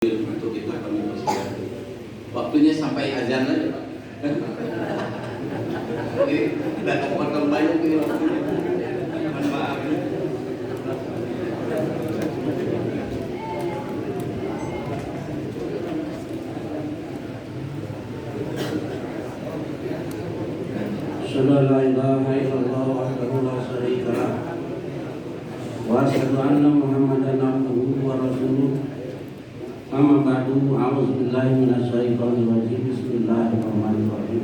untuk itu kami persilakan. Waktunya sampai azan aja, Pak. Ini tidak potong banyak ini waktunya. Mohon maaf. Asyhadu an la ilaha illallah wahdahu la syarika lah wa asyhadu anna Muhammadan abduhu wa rasuluh. Amma ba'du, a'udzu billahi minasy syaithanir rajim. Bismillahirrahmanirrahim.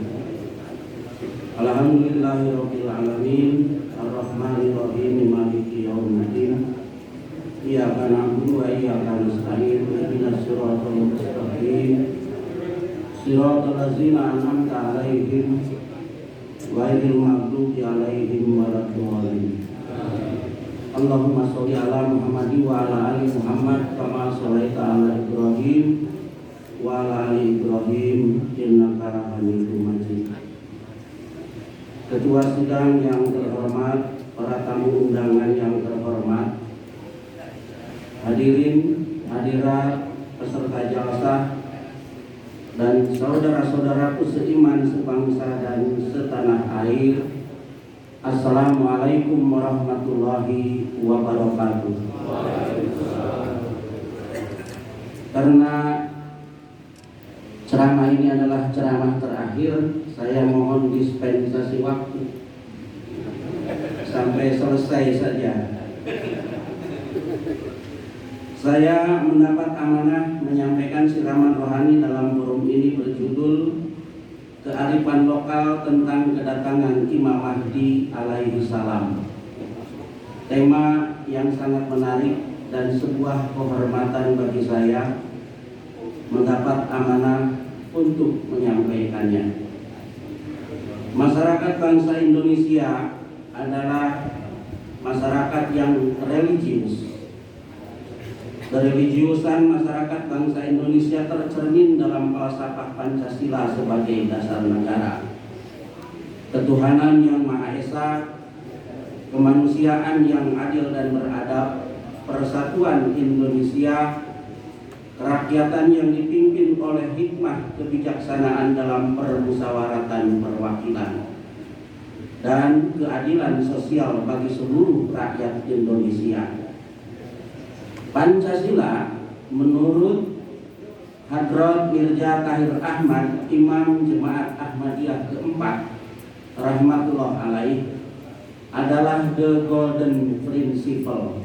Alhamdulillahirabbil alamin, arrahmanir rahim, maliki yaumiddin. Iyyaka na'budu wa iyyaka nasta'in. Ihdinas siratal mustaqim. Siratal ladzina an'amta 'alaihim ghairil maghdubi 'alaihim waladdallin. Allahumma sholli ala Muhammad wa ala ali Muhammad kama shallaita ala Ibrahim wa ala ali Ibrahim innaka Hamidum Majid. Ketua sidang yang terhormat, para tamu undangan yang terhormat, hadirin, hadirat, peserta jalsah, dan saudara-saudaraku seiman, sebangsa dan setanah air. Assalamualaikum warahmatullahi wabarakatuh. Karena ceramah ini adalah ceramah terakhir, saya mohon dispensasi waktu sampai selesai saja. Saya mendapat amanah menyampaikan siraman rohani dalam forum ini berjudul Kearifan Lokal tentang Kedatangan Imam Mahdi alaihi salam. Tema yang sangat menarik dan sebuah kehormatan bagi saya mendapat amanah untuk menyampaikannya. Masyarakat bangsa Indonesia adalah masyarakat yang religius. Kereligiusan masyarakat bangsa Indonesia tercermin dalam falsafah Pancasila sebagai dasar negara. Ketuhanan yang Maha Esa, kemanusiaan yang adil dan beradab, persatuan Indonesia, kerakyatan yang dipimpin oleh hikmah kebijaksanaan dalam permusyawaratan perwakilan, dan keadilan sosial bagi seluruh rakyat Indonesia. Pancasila menurut Hadrat Mirza Tahir Ahmad, Imam Jemaat Ahmadiyah keempat rahmatullah alaih, adalah the golden principle,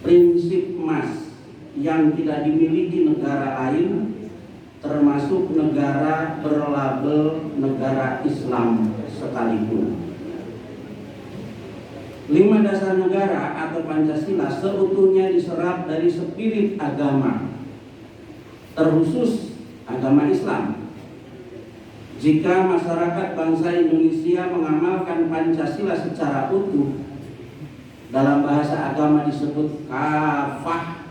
prinsip emas yang tidak dimiliki negara lain, termasuk negara berlabel negara Islam sekalipun. 5 dasar negara atau Pancasila seutuhnya diserap dari spirit agama, terkhusus agama Islam. Jika masyarakat bangsa Indonesia mengamalkan Pancasila secara utuh, dalam bahasa agama disebut kafah,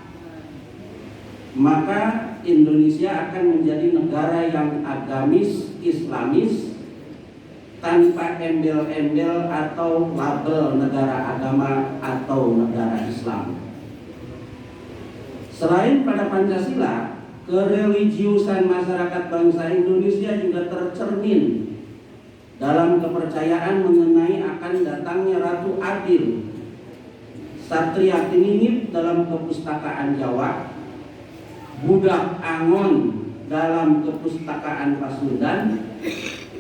maka Indonesia akan menjadi negara yang agamis, Islamis, tanpa embel-embel atau label negara agama atau negara Islam. Selain pada Pancasila, kereligiusan masyarakat bangsa Indonesia juga tercermin dalam kepercayaan mengenai akan datangnya Ratu Adil, Satria Tiningit dalam kepustakaan Jawa, Budak Angon dalam kepustakaan Pasundan,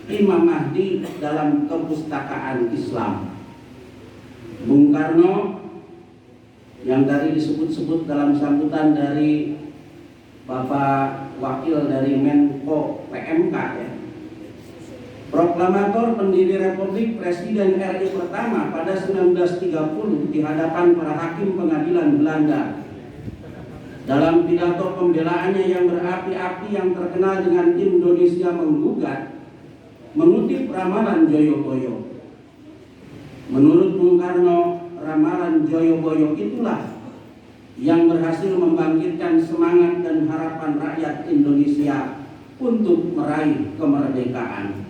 Imam Mahdi dalam kepustakaan Islam. Bung Karno yang tadi disebut-sebut dalam sambutan dari Bapak Wakil dari Menko PMK, ya, proklamator pendiri Republik, Presiden RI pertama pada 1930 di hadapan para hakim pengadilan Belanda. Dalam pidato pembelaannya yang berapi-api yang terkenal dengan Indonesia Menggugat, mengutip ramalan Joyoboyo. Menurut Bung Karno, ramalan Joyoboyo itulah yang berhasil membangkitkan semangat dan harapan rakyat Indonesia untuk meraih kemerdekaan.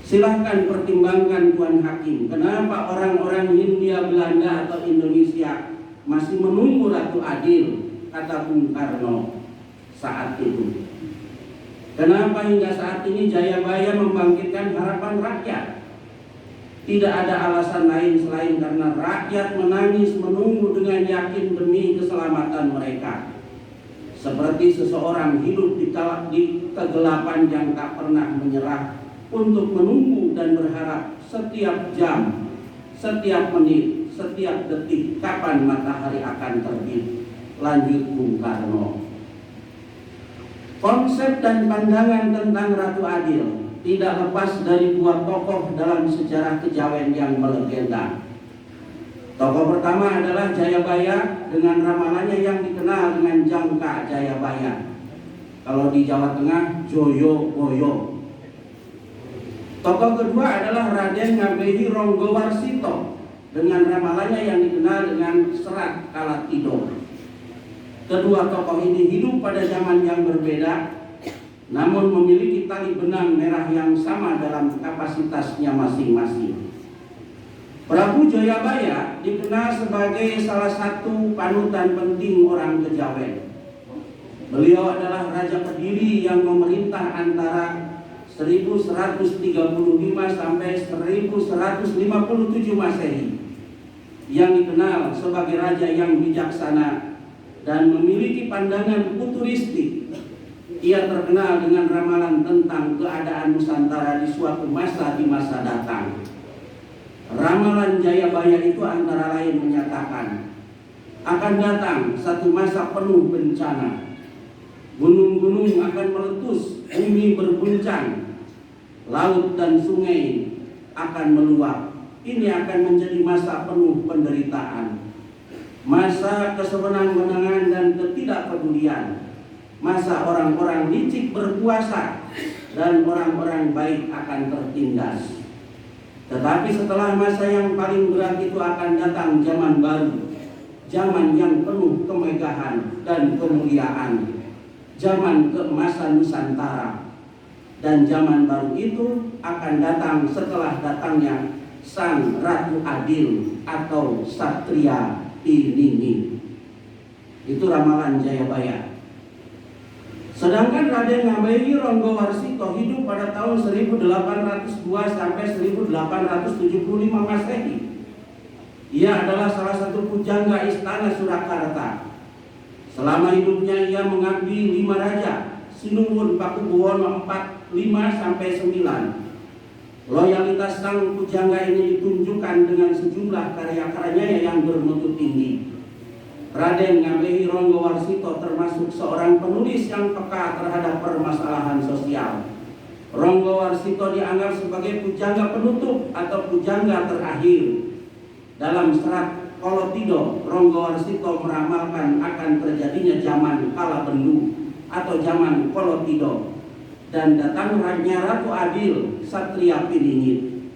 Silahkan pertimbangkan Tuan Hakim, kenapa orang-orang Hindia Belanda atau Indonesia masih menunggu Ratu Adil kata Bung Karno saat itu. Kenapa hingga saat ini Jayabaya membangkitkan harapan rakyat? Tidak ada alasan lain selain karena rakyat menangis menunggu dengan yakin demi keselamatan mereka. Seperti seseorang hidup di kegelapan yang tak pernah menyerah untuk menunggu dan berharap setiap jam, setiap menit, setiap detik kapan matahari akan terbit. Lanjut Bung Karno. Konsep dan pandangan tentang Ratu Adil tidak lepas dari dua tokoh dalam sejarah kejawen yang melegenda. Tokoh pertama adalah Jayabaya dengan ramalannya yang dikenal dengan Jangka Jayabaya. Kalau di Jawa Tengah, Joyo Boyo. Tokoh kedua adalah Raden Ngabehi Ronggowarsito dengan ramalannya yang dikenal dengan Serat Kalatido. Kedua tokoh ini hidup pada zaman yang berbeda, namun memiliki tali benang merah yang sama dalam kapasitasnya masing-masing. Prabu Jayabaya dikenal sebagai salah satu panutan penting orang Kejawen. Beliau adalah Raja Kediri yang memerintah antara 1135 sampai 1157 Masehi, yang dikenal sebagai raja yang bijaksana dan memiliki pandangan futuristik. Ia terkenal dengan ramalan tentang keadaan Nusantara di suatu masa di masa datang. Ramalan Jayabaya itu antara lain menyatakan akan datang satu masa penuh bencana. Gunung-gunung akan meletus, bumi berguncang, laut dan sungai akan meluap. Ini akan menjadi masa penuh penderitaan, masa kesewenang-wenangan dan ketidakpedulian, masa orang-orang licik berkuasa dan orang-orang baik akan tertindas. Tetapi setelah masa yang paling berat itu akan datang zaman baru, zaman yang penuh kemegahan dan kemuliaan, zaman keemasan Nusantara. Dan zaman baru itu akan datang setelah datangnya Sang Ratu Adil atau Satria Piningit. Itu ramalan Jayabaya. Sedangkan Raden Ngabehi Ronggowarsito hidup pada tahun 1802 sampai 1875 Masehi. Ia adalah salah satu pujangga Istana Surakarta. Selama hidupnya ia mengabdi 5 raja, Sinuwun Pakubuwono IV, 5 sampai 9. Loyalitas sang pujangga ini ditunjukkan dengan sejumlah karya-karyanya yang bermutu tinggi. Raden Ngabehi Ronggowarsito termasuk seorang penulis yang peka terhadap permasalahan sosial. Ronggowarsito dianggap sebagai pujangga penutup atau pujangga terakhir. Dalam serat Kolotido, Ronggowarsito meramalkan akan terjadinya zaman Kalabendu atau zaman Kolotido dan datangnya Ratu Adil, Satria Piningit.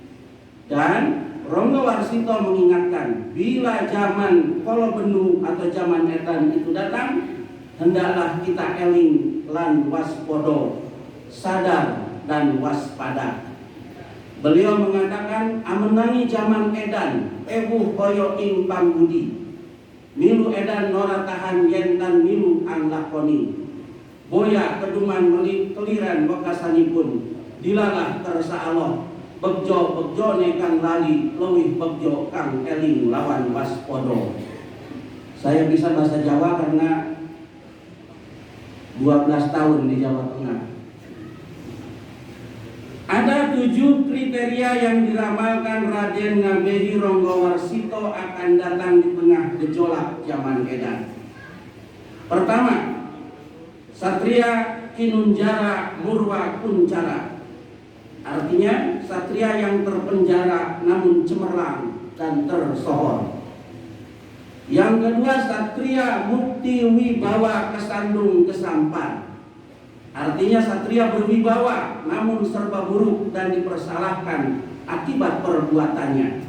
Dan Ronggowarsito mengingatkan, bila zaman Kolobendu atau zaman Edan itu datang, hendaklah kita eling lan waspodo, sadar dan waspada. Beliau mengatakan, amenangi zaman Edan, ewu hoyo ing pambudi, milu Edan nora tahan yentan milu anglakoni, boya keduman melik keliran wekasanipun, dilalah kersa Allah, begjo nekang lali, lewih begjo kang eling lawan waspodo. Saya bisa bahasa Jawa karena 12 tahun di Jawa Tengah. Ada 7 kriteria yang diramalkan Raden Ngabehi Ronggowarsito akan datang di tengah gejolak zaman Edan. Pertama, Satria Kinunjara Murwa Kuncara. Artinya satria yang terpenjara namun cemerlang dan tersohor. Yang kedua, Satria Mukti Wibawa Kesandung Kesampan. Artinya satria berwibawa namun serba buruk dan dipersalahkan akibat perbuatannya.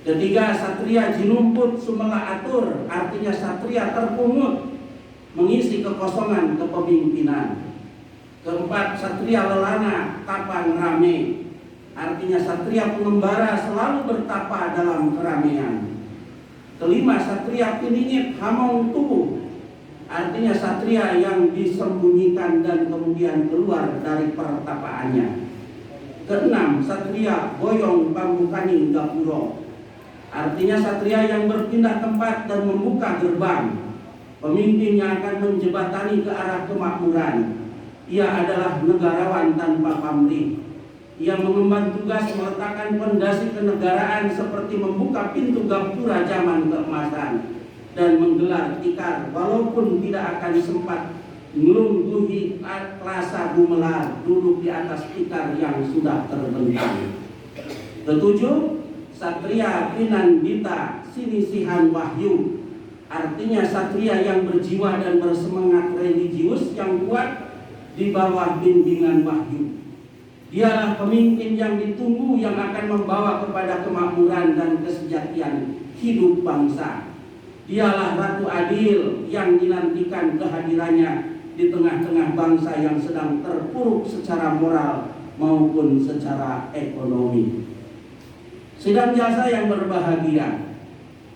Ketiga, Satria Jinumput Sumela Atur. Artinya satria terpungut, mengisi kekosongan kepemimpinan. Keempat, Satria Lelana Tapan Rame. Artinya satria pengembara selalu bertapa dalam keramaian. Kelima, Satria Piningit Hamong Tubuh. artinya satria yang disembunyikan dan kemudian keluar dari pertapaannya. Keenam, satria boyong pambukaning gapuro, artinya satria yang berpindah tempat dan membuka gerbang. Pemimpin yang akan menjembatani ke arah kemakmuran. Ia adalah negarawan tanpa pamrih. Ia mengemban tugas meletakkan fondasi kenegaraan seperti membuka pintu gapura zaman keemasan dan menggelar tikar walaupun tidak akan sempat ngelungguhi rasa gumelar duduk di atas tikar yang sudah terbentang. Ketujuh, satria pinandita sinisihan wahyu, artinya satria yang berjiwa dan bersemangat religius yang kuat di bawah bimbingan wahyu. Dialah pemimpin yang ditunggu yang akan membawa kepada kemakmuran dan kesejahteraan hidup bangsa. Dialah Ratu Adil yang dinantikan kehadirannya di tengah-tengah bangsa yang sedang terpuruk secara moral maupun secara ekonomi. Sidang jasa yang berbahagia,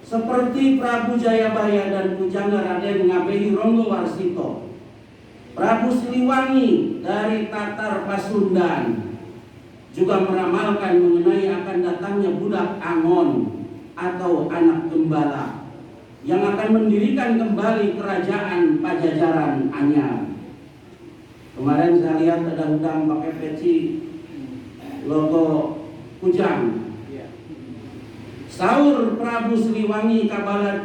seperti Prabu Jayabaya dan Pujangga Raden Ngabei Ronggowarsito, Prabu Siliwangi dari Tatar Pasundan juga meramalkan mengenai akan datangnya budak Angon atau anak gembala yang akan mendirikan kembali kerajaan Pajajaran anyar. Kemarin saya lihat ada udang pakai peci logo Kujang. Saur Prabu Siliwangi kabalan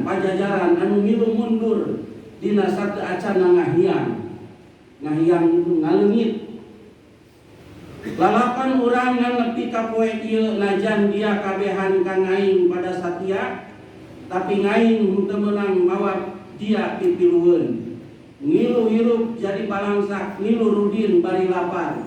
Pajajaran anu milu mundur dina satu acana ngahiang. Ngahiang itu ngaleungit. Lalapan urang ngepi ka poe ieu najan dia kabehan ka ngaing pada satia, tapi ngaing henteu meunang mawa dia pipilueun. Ngilu hirup jadi balangsak, ngilu rudin bari lapar.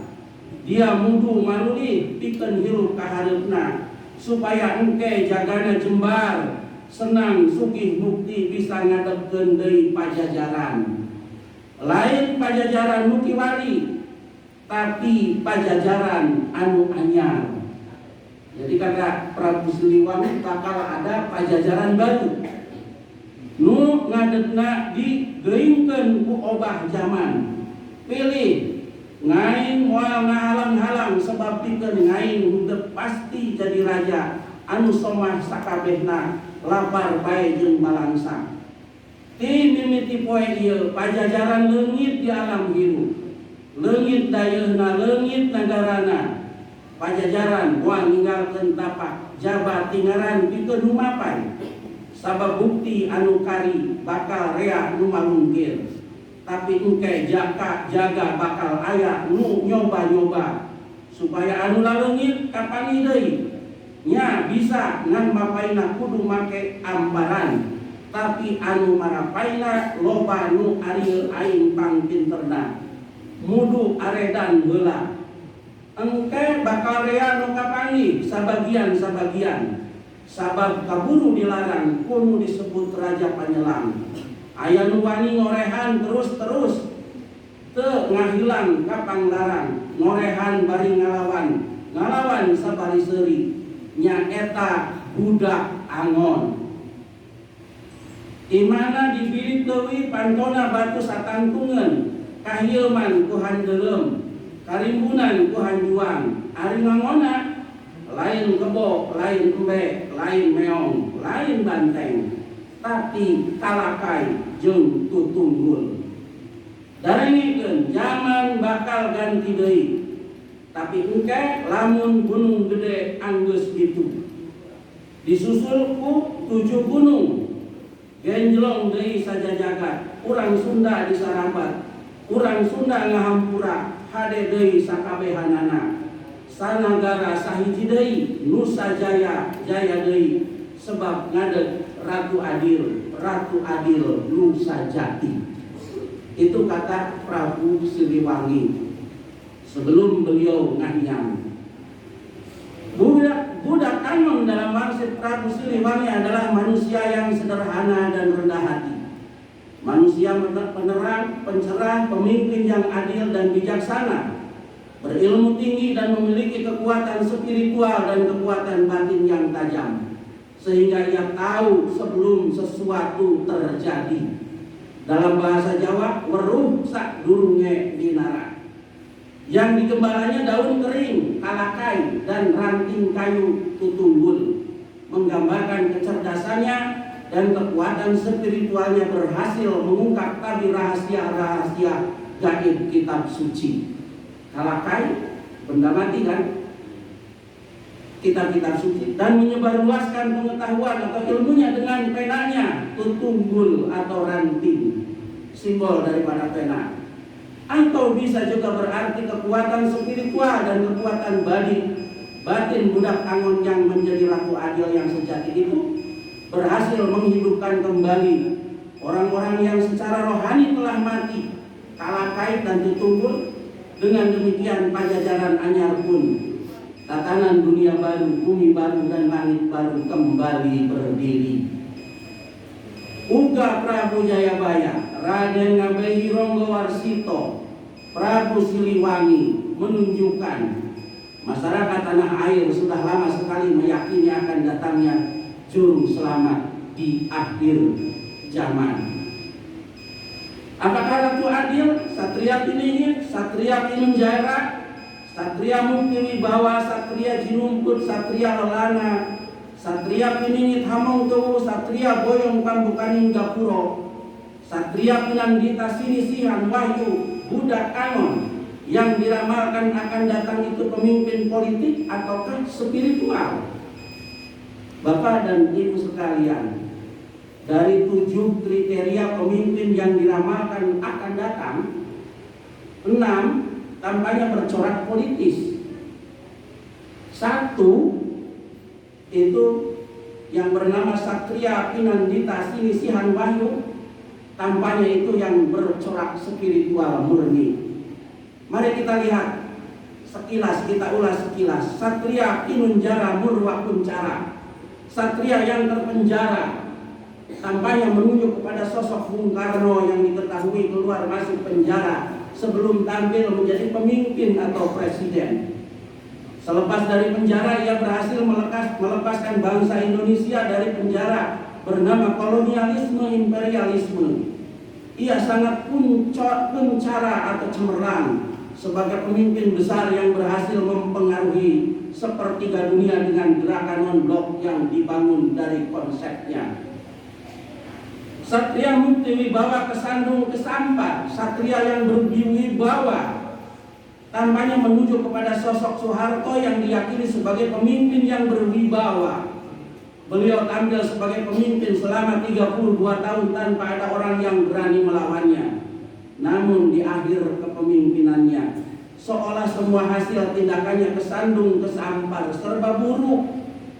Dia mudu maruli pikeun hirup ka hareupna supaya engke jagana jembar, senang sugih mukti bisa ngadepkeun deui Pajajaran. Lain Pajajaran mukiwari, tapi Pajajaran anu anyar. Jadi kata Prabu Siliwangi bakal ada Pajajaran baru. Nu ngadegna digeuingkeun ku obah zaman. Pilih ngain moal ngahalang-halang sebab pikeun ngain henteu pasti jadi raja anu somah sakabehna lapar bae jeung balangsa. Ti mimiti poe ieu Pajajaran leungit di alam hirup. Leungit dayeuna, leungit nagarana. Pajajaran moal ninggalkeun tapak jabat tingaran pikeun humapan. Sabab bukti anu kari bakal rea nu malungkir. Tapi engke jaga bakal aya nu nyoba-nyoba supaya anu laleungit kapani deui nya bisa ngan mapaina kudu make amparan, tapi anu marapaina loba nu arieu aing pangpinterna mudu aredan heula. Engke bakal rea nu kapani sabagian-sabagian sabab kaburu dilarang kudu disebut raja panyelang. Aya nu wani ngorehan terus-terus teu ngahilang kapang larang, ngorehan bari ngalawan sabari seuri nya eta budak Angon. Imana dibilik leuwih pantona batu satangtungeun kahieuman ku handeulem karimbunan ku hanjuang ari ngangona lain kebo, lain embe, lain meong, lain banteng, tapi kalakai jeung tutunggul. Darengikeun zaman bakal ganti deui. Tapi engke lamun gunung gede anggeus ditu. Disusul ku 7 gunung. Genjlong deui saja jagat. Urang Sunda disarambat. Urang Sunda ngahampura hade deui sakabehanana. Sanagara sahiji deui Nusa Jaya jaya deui sebab ngadeg Ratu Adil Nusa Jati. Itu kata Prabu Siliwangi sebelum beliau ngahiang. Budak Angon dalam maksud Prabu Siliwangi adalah manusia yang sederhana dan rendah hati. Manusia penerang, pencerah, pemimpin yang adil dan bijaksana, berilmu tinggi dan memiliki kekuatan spiritual dan kekuatan batin yang tajam, sehingga ia tahu sebelum sesuatu terjadi. Dalam bahasa Jawa, weruh sak durunge dinara. Yang digembalanya daun kering, kalakai, dan ranting kayu tutunggul, menggambarkan kecerdasannya dan kekuatan spiritualnya berhasil mengungkap tadi rahasia-rahasia gaib kitab suci. Kalakai, benda mati kan? Kitab-kitab suci, dan menyebarluaskan pengetahuan atau ilmunya dengan penanya, tutunggul atau ranting, simbol daripada pena. Atau bisa juga berarti kekuatan spiritual dan kekuatan batin budak Angon yang menjadi ratu adil yang sejati itu berhasil menghidupkan kembali orang-orang yang secara rohani telah mati. Kalakai dan tutunggul, dengan demikian Pajajaran anyar pun, tatanan dunia baru, bumi baru, dan langit baru kembali berdiri. Uga Prabu Jayabaya, Raden Ngabehi Ronggowarsito, Prabu Siliwangi menunjukkan masyarakat tanah air sudah lama sekali meyakini akan datangnya juru selamat di akhir zaman. Apakah Ratu Adil, Satria Piningit, Satria Pinunjara, Satria Mukti Wibawa, Satria Jinumput, Satria Lelana, Satria Piningit Hamongtowo, Satria Boyong Kambukaning Gapuro, Satria Pinandita Sinisihan Wahyu Budak Angon, yang diramalkan akan datang itu pemimpin politik ataukah spiritual? Bapak dan Ibu sekalian, dari 7 kriteria pemimpin yang diramalkan akan datang, 6 tampaknya bercorak politis. 1 itu yang bernama Satria Pinandita Sinisihan Wahyu, tampaknya itu yang bercorak spiritual murni. Mari kita lihat sekilas, kita ulas sekilas. Satria Pinunjara Murwa Kuncara, satria yang terpenjara, tampaknya menunjuk kepada sosok Bung Karno yang diketahui keluar masuk penjara sebelum tampil menjadi pemimpin atau presiden. Selepas dari penjara, ia berhasil melepaskan bangsa Indonesia dari penjara bernama kolonialisme imperialisme. Ia sangat kuncara atau cemerlang sebagai pemimpin besar yang berhasil mempengaruhi sepertiga dunia dengan gerakan non-blok yang dibangun dari konsepnya. Satria Mukti Wibawa Kesandung Kesampar, satria yang berwibawa, tampaknya menunjuk kepada sosok Soeharto yang diyakini sebagai pemimpin yang berwibawa. Beliau tampil sebagai pemimpin selama 32 tahun tanpa ada orang yang berani melawannya. Namun di akhir kepemimpinannya, seolah semua hasil tindakannya kesandung kesampar, serba buruk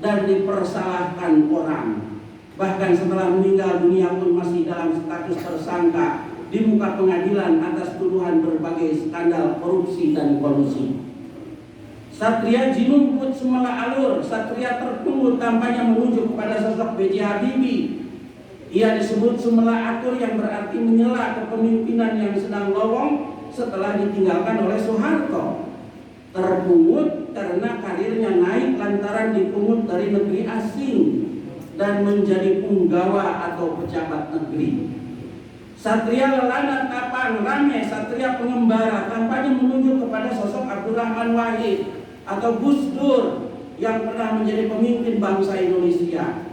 dan dipersalahkan orang. Bahkan setelah meninggal dunia pun masih dalam status tersangka di muka pengadilan atas tuduhan berbagai skandal korupsi dan kolusi. Satria Jinumput Semela Alur, satria terpungut, tampaknya menunjuk kepada sosok B.J. Habibie. Ia disebut Semela Atur yang berarti menyela kepemimpinan yang sedang lowong setelah ditinggalkan oleh Soeharto. Terpungut karena karirnya naik lantaran dipungut dari negeri asing dan menjadi punggawa atau pejabat negeri. Satria Lelana Tapang Rame, satria pengembara, tampaknya menunjuk kepada sosok Abdurrahman Wahid atau Gus Dur yang pernah menjadi pemimpin bangsa Indonesia.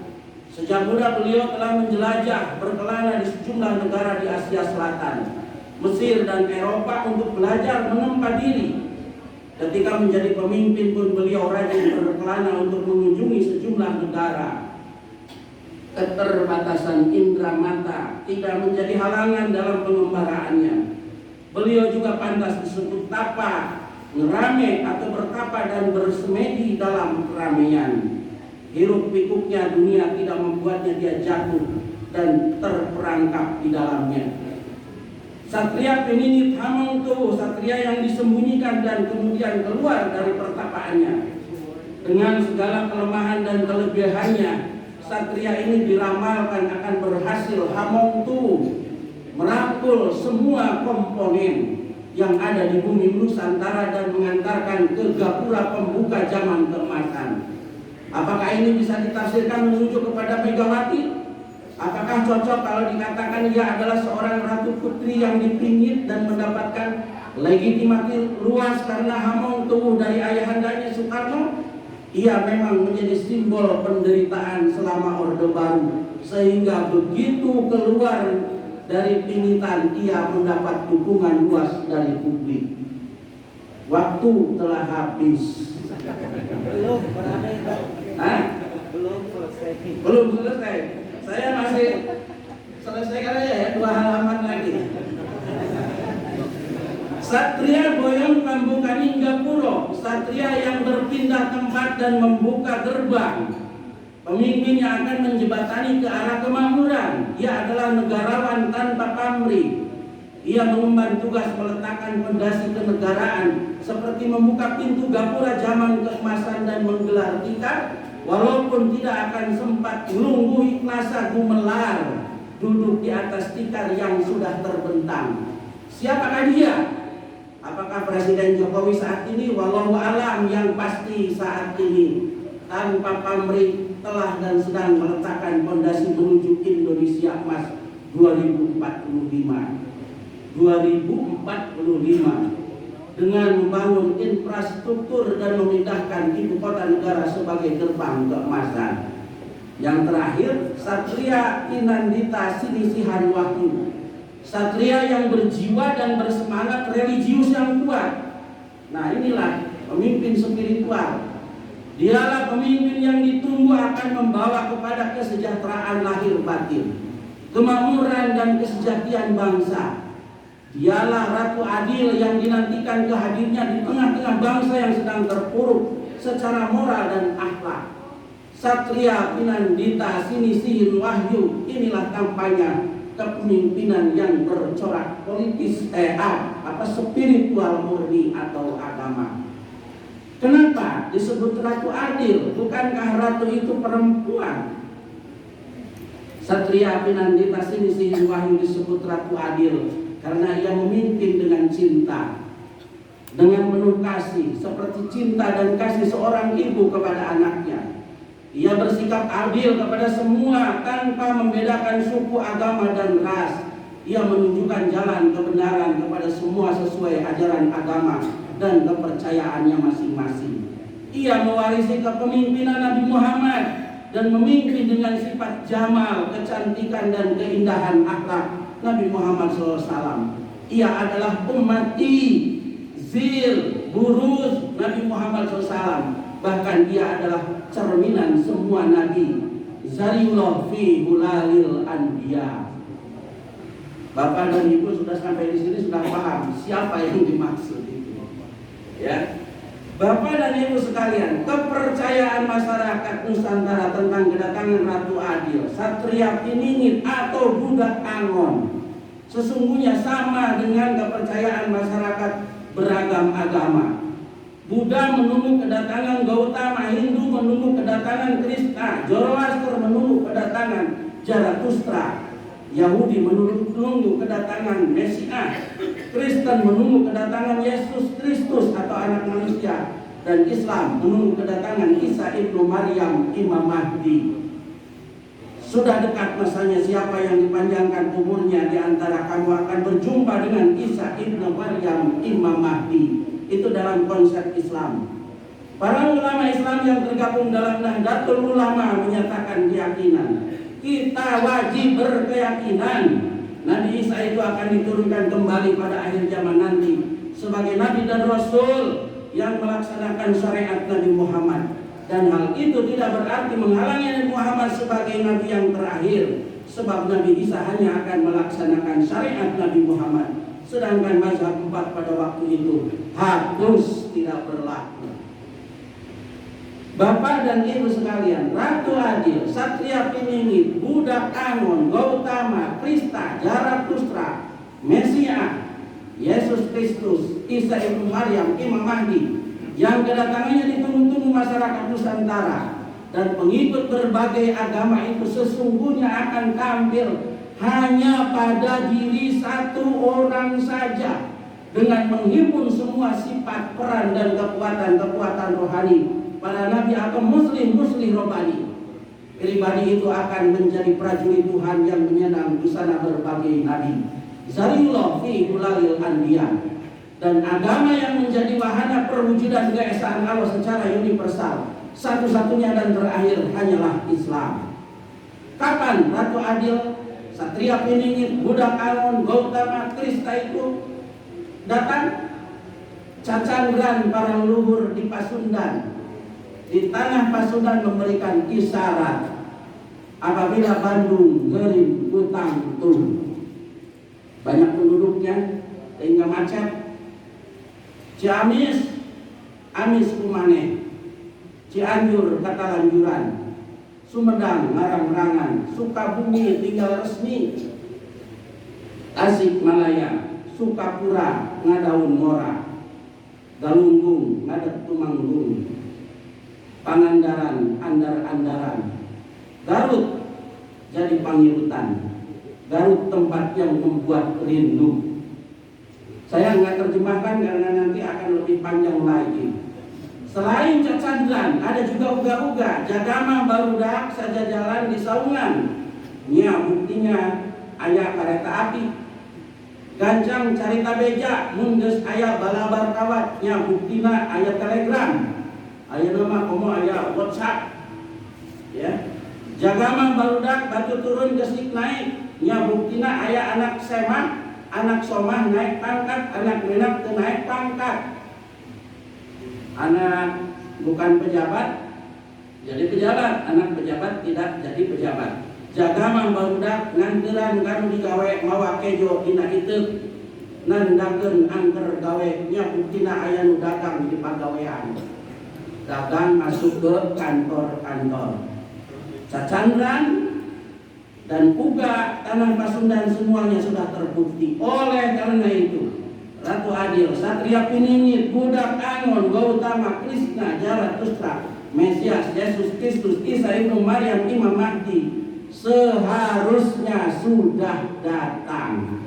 Sejak muda beliau telah menjelajah berkelana di sejumlah negara di Asia Selatan, Mesir dan Eropa untuk belajar menempa diri. Ketika menjadi pemimpin pun beliau rajin berkelana untuk mengunjungi sejumlah negara. Keterbatasan indera mata tidak menjadi halangan dalam pengembaraannya. Beliau juga pantas disebut tapa, ngerame atau bertapa dan bersemedi dalam keramaian. Hiruk pikuknya dunia tidak membuatnya dia jatuh dan terperangkap di dalamnya. Satria Piningit Hamongtowo, satria yang disembunyikan dan kemudian keluar dari pertapaannya. Dengan segala kelemahan dan kelebihannya, satria ini diramalkan akan berhasil Hamongtowo merangkul semua komponen yang ada di bumi Nusantara dan mengantarkan ke gapura pembuka zaman keemasan. Apakah ini bisa ditafsirkan menuju kepada Megawati? Apakah cocok kalau dikatakan ia adalah seorang ratu putri yang dipingit dan mendapatkan legitimasi luas karena hamong tubuh dari ayahandanya Soekarno? Ia memang menjadi simbol penderitaan selama Orde Baru, sehingga begitu keluar dari pingitan ia mendapat dukungan luas dari publik. Waktu telah habis. Belum selesai. Saya masih selesaikan aja ya, 2 halaman lagi. Satria Boyong Kambukani Gapuro, satria yang berpindah tempat dan membuka gerbang. Pemimpin yang akan menjembatani ke arah kemakmuran. Ia adalah negarawan tanpa pamrih. Ia mengemban tugas meletakkan fondasi kenegaraan, seperti membuka pintu gapura zaman keemasan dan menggelar tikar. Walaupun tidak akan sempat melungguhi plaza gumelar, duduk di atas tikar yang sudah terbentang. Siapakah dia? Apakah Presiden Jokowi saat ini? Wallahu alam, yang pasti saat ini tanpa pamrih telah dan sedang meletakkan fondasi menuju Indonesia Emas 2045 dengan membangun infrastruktur dan memindahkan ibu kota negara sebagai gerbang keemasan. Yang terakhir, Satria Inandita Sinisihan Wahyu, satria yang berjiwa dan bersemangat religius yang kuat. Nah, inilah pemimpin spiritual. Dialah pemimpin yang ditunggu akan membawa kepada kesejahteraan lahir batin, kemakmuran dan kesejahteraan bangsa. Dialah Ratu Adil yang dinantikan kehadirnya di tengah-tengah bangsa yang sedang terpuruk secara moral dan akhlak. Satria Pinandita Sinisihin Wahyu, inilah kampanye kepemimpinan yang bercorak politis, spiritual murni atau agama. Kenapa disebut Ratu Adil? Bukankah ratu itu perempuan? Satria Pinandita Sinisihin Wahyu disebut Ratu Adil karena ia memimpin dengan cinta, dengan penuh kasih, seperti cinta dan kasih seorang ibu kepada anaknya. Ia bersikap adil kepada semua tanpa membedakan suku, agama, dan ras. Ia menunjukkan jalan kebenaran kepada semua sesuai ajaran agama dan kepercayaannya masing-masing. Ia mewarisi kepemimpinan Nabi Muhammad dan memimpin dengan sifat jamal, kecantikan, dan keindahan akhlak Nabi Muhammad SAW. Ia adalah ummati, zil, buruz Nabi Muhammad SAW. Bahkan dia adalah cerminan semua nabi. Zariullah fi hulalil anbiya. Bapak dan Ibu sudah sampai di sini sudah paham siapa yang dimaksud itu. Ya. Bapak dan Ibu sekalian, kepercayaan masyarakat Nusantara tentang kedatangan Ratu Adil, Satria Piningit atau budak Angon sesungguhnya sama dengan kepercayaan masyarakat beragam agama. Buddha menunggu kedatangan Gautama, Hindu menunggu kedatangan Krishna, Zoroaster menunggu kedatangan Zarathustra, Yahudi menunggu kedatangan Mesias, Kristen menunggu kedatangan Yesus Kristus atau anak manusia, dan Islam menunggu kedatangan Isa ibnu Maryam, Imam Mahdi. Sudah dekat masanya siapa yang dipanjangkan umurnya di antara kamu akan berjumpa dengan Isa ibnu Maryam, Imam Mahdi. Itu dalam konsep Islam. Para ulama Islam yang tergabung dalam Nahdlatul Ulama menyatakan keyakinan, kita wajib berkeyakinan Nabi Isa itu akan diturunkan kembali pada akhir zaman nanti sebagai Nabi dan Rasul yang melaksanakan syariat Nabi Muhammad. Dan hal itu tidak berarti menghalangi Nabi Muhammad sebagai Nabi yang terakhir, sebab Nabi Isa hanya akan melaksanakan syariat Nabi Muhammad, sedangkan mazhab 4 pada waktu itu harus tidak berlaku. Bapak dan Ibu sekalian, Ratu Adil, Satria Piningit, budak Angon, Gautama, Krista, Zarathustra, Mesias, Yesus Kristus, Isa ibnu Maryam, Imam Mahdi, yang kedatangannya ditunggu-tunggu masyarakat Nusantara, dan pengikut berbagai agama itu sesungguhnya akan tampil hanya pada diri satu orang saja, dengan menghimpun semua sifat, peran, dan kekuatan rohani para nabi atau muslim rohani. Pribadi itu akan menjadi prajurit Tuhan yang menyenang busana berbagai nabi. Zariullah fi hulalil anbiya. Dan agama yang menjadi wahana perwujudan keesaan Allah secara universal, satu-satunya dan terakhir hanyalah Islam. Kapan Ratu Adil, Satria Piningit, Budak Anon, Gautama, Krista itu datang? Cacangran para leluhur di Pasundan, di tanah Pasundan memberikan isyarat apabila Bandung gering utang tuh banyak penduduknya sehingga macet. Ciamis, Amis Kumane, Cianjur kata lanjuran, Sumedang ngarang-ngangan, Sukabumi tinggal resmi, Tasikmalaya, Sukapura ngadaun ngora, Galunggung ngadat tumanggung, Pangandaran andar-andaran, Garut jadi pangirutan, Garut tempat yang membuat rindu. Saya nggak terjemahkan karena nanti akan lebih panjang lagi. Selain Cacandran, ada juga uga-uga, Jagama barudak saja jalan di saungan. Nya buktinya aya kereta api. Gancang carita beja, mun geus aya balabar kawat. Nya buktina aya telegram. Aya nama komo aya WhatsApp. Ya. Jagama barudak batu turun geus naik. Nya buktina aya anak semak, anak somah naik pangkat, anak menap teu naik pangkat. Anak bukan pejabat jadi pejabat, anak pejabat tidak jadi pejabat. Jagama barudak nganteran kanu digawe mawa kejo dina iteu nandakeun angker gawe nya buktina aya nu dagang di pagawean. Dagang masuk ke kantor-kantor. Cacandran dan uga tanah Pasundan semuanya sudah terbukti. Oleh karena itu Ratu Adil, Satria Piningit, Budak Anon, Gautama, Krishna, Zarathustra, Mesias, Yesus Kristus, Isa Ibnu Maryam, Imam Mahdi seharusnya sudah datang.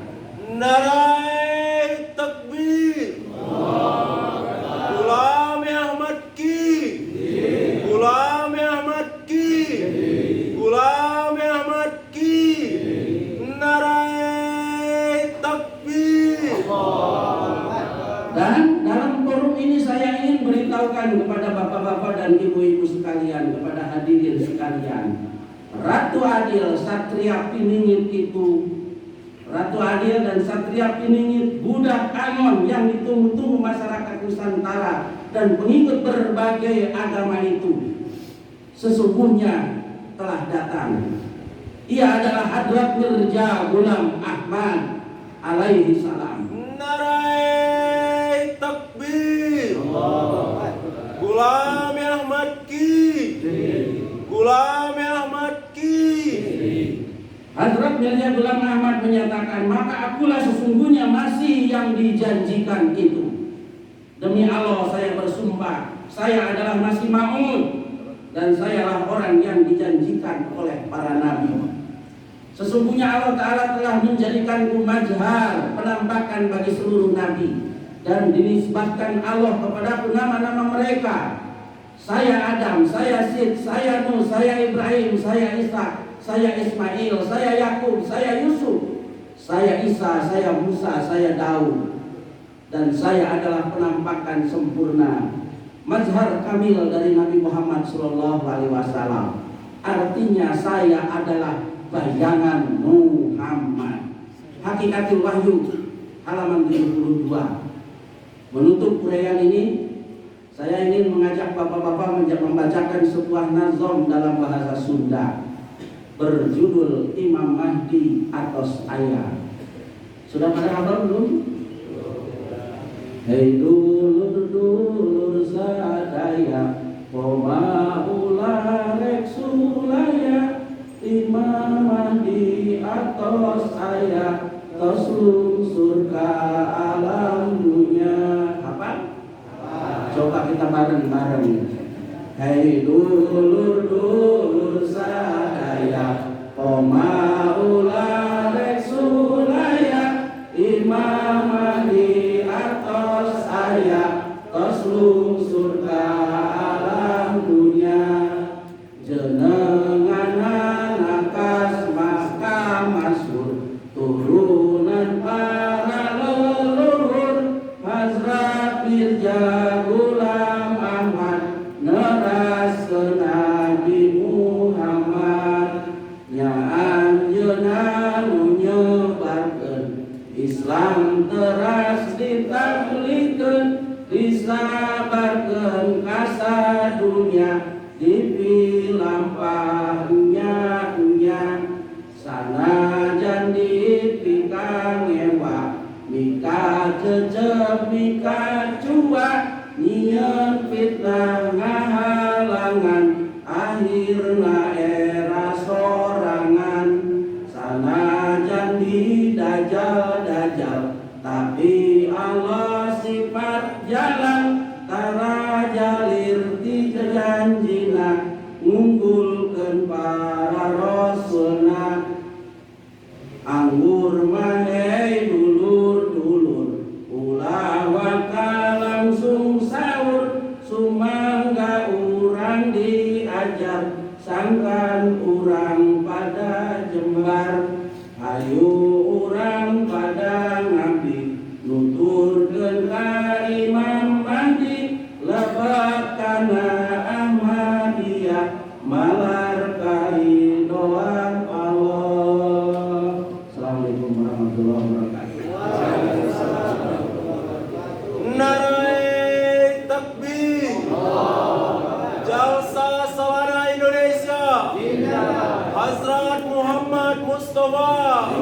Narai takbir. Gulam Ahmad Ki. Gulam Ahmad Ki. Gulam Ahmad Ki. Narai takbir. Dan dalam forum ini saya ingin beritahukan kepada bapak-bapak dan ibu-ibu sekalian, kepada hadirin sekalian, Ratu Adil, Satria Piningit itu, Ratu Adil dan Satria Piningit, Budak Anon yang ditunggu-tunggu masyarakat Nusantara dan pengikut berbagai agama itu, sesungguhnya telah datang. Ia adalah Hadrat Mirza Ghulam Ahmad alaihi salam. Narai takbir. Gulam Ahmad Ki. Gulam Ahmad Ki. Hadrat Mirza Ghulam Ahmad menyatakan, maka akulah sesungguhnya masih yang dijanjikan itu. Demi Allah saya bersumpah, saya adalah Masih Maud dan sayalah orang yang dijanjikan oleh para nabi. Sesungguhnya Allah Ta'ala telah menjadikanku mazhar, penampakan bagi seluruh nabi, dan dinisbatkan Allah kepadaku nama-nama mereka. Saya Adam, saya Sid, saya Nuh, saya Ibrahim, saya Ishak, saya Ismail, saya Yakub, saya Yusuf, saya Isa, saya Musa, saya Daud. Dan saya adalah penampakan sempurna, mazhar kamil dari Nabi Muhammad SAW. Artinya saya adalah bayangan Muhammad. Hakikatul Wahyu halaman 72. Menutup uraian ini, saya ingin mengajak bapak-bapak membacakan sebuah nazom dalam bahasa Sunda berjudul Imam Mahdi Atos Aya. Sudah pada hafal belum? Hei dulur-dulur sadaya, koma ulah rek sulaya, Imam Mahdi atos aya, tos lungsur ka alam dunia. Apa? Coba kita bareng-bareng. Hei dulur-dulur sadaya, koma ulah rek sulaya, Imam Mahdi atos aya, tos lungsur ka alam dunia. Jenengan Islam teras ditaklikeun disabarkeun ka sadunya dipilampahnya sanajan dipikang ewa mika cecep mika cuak nyieun fitnah ngahalangan akhirna era sorangan sanajan didajal tapi Allah sifat jalan tara jalir di janjina ngumpulkeun para rasulna anggur mahei dulur ulah waka langsung sahur sumangga urang diajar sangkan urang pada jembar ayo urang pada ngabdi nuturkeun ka Imam Mahdi lebet kana Ahmadiyah malar karidoan Allah. Assalamualaikum warahmatullahi wabarakatuh. Narai Takbir. Jalsa Sawana Indonesia. Hazrat Muhammad Mustafa.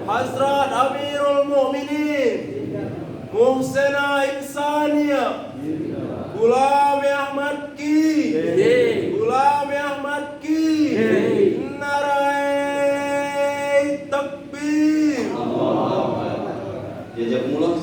Hazrat Amirul Mukminin. Muhsena Insaniyah. Ghulam Ahmad Ki. Ghulam Ahmad Ki. Narai Takbir. Jazakumullah.